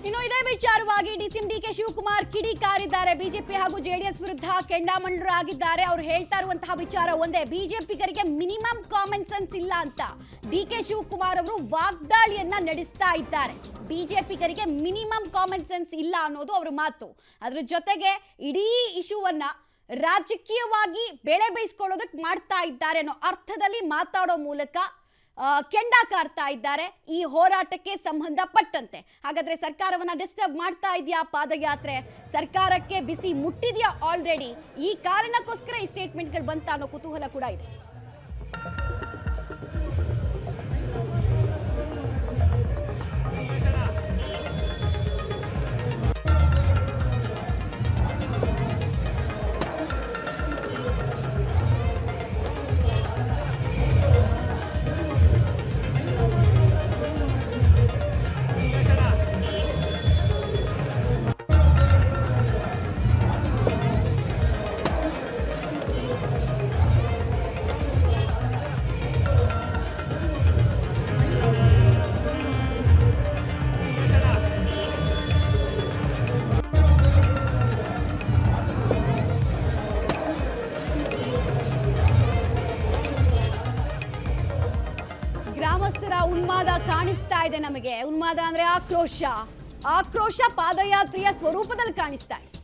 ಇನ್ನು ಇದೇ ವಿಚಾರವಾಗಿ ಡಿಸಿಎಂ ಡಿಕೆ ಶಿವಕುಮಾರ್ ಕಿಡಿಕಾರಿದ್ದಾರೆ. ಬಿಜೆಪಿ ಹಾಗೂ ಜೆಡಿಎಸ್ ವಿರುದ್ಧ ಕೆಂಡಾಮಂಡರಾಗಿದ್ದಾರೆ. ಅವರು ಹೇಳ್ತಾ ಇರುವಂತಹ ವಿಚಾರ ಒಂದೇ, ಬಿಜೆಪಿಗರಿಗೆ ಮಿನಿಮಮ್ ಕಾಮನ್ ಸೆನ್ಸ್ ಇಲ್ಲ ಅಂತ ಡಿಕೆ ಶಿವಕುಮಾರ್ ಅವರು ವಾಗ್ದಾಳಿಯನ್ನ ನಡೆಸ್ತಾ ಇದ್ದಾರೆ. ಬಿಜೆಪಿಗರಿಗೆ ಮಿನಿಮಮ್ ಕಾಮನ್ ಸೆನ್ಸ್ ಇಲ್ಲ ಅನ್ನೋದು ಅವರ ಮಾತು. ಅದರ ಜೊತೆಗೆ ಇಡೀ ಇಶ್ಯೂವನ್ನ ರಾಜಕೀಯವಾಗಿ ಬೆಳೆ ಬೇಯಿಸ್ಕೊಳ್ಳೋದಕ್ಕೆ ಮಾಡ್ತಾ ಇದ್ದಾರೆ ಅನ್ನೋ ಅರ್ಥದಲ್ಲಿ ಮಾತಾಡೋ ಮೂಲಕ ಕೆಂಡ ಕಾರ್ತಾ ಇದ್ದಾರೆ ಈ ಹೋರಾಟಕ್ಕೆ ಸಂಬಂಧಪಟ್ಟಂತೆ. ಹಾಗಾದ್ರೆ ಸರ್ಕಾರವನ್ನ ಡಿಸ್ಟರ್ಬ್ ಮಾಡ್ತಾ ಇದೆಯಾ ಪಾದಯಾತ್ರೆ? ಸರ್ಕಾರಕ್ಕೆ ಬಿಸಿ ಮುಟ್ಟಿದೆಯಾ ಆಲ್ರೆಡಿ? ಈ ಕಾರಣಕ್ಕೋಸ್ಕರ ಈ ಸ್ಟೇಟ್ಮೆಂಟ್ಗಳು ಬಂತ ಅನ್ನೋ ಕುತೂಹಲ ಕೂಡ ಇದೆ. ಗ್ರಾಮಸ್ಥರ ಉನ್ಮಾದ ಕಾಣಿಸ್ತಾ ಇದೆ ನಮಗೆ. ಉನ್ಮಾದ ಅಂದ್ರೆ ಆಕ್ರೋಶ ಪಾದಯಾತ್ರೆಯ ಸ್ವರೂಪದಲ್ಲಿ ಕಾಣಿಸ್ತಾ ಇದೆ.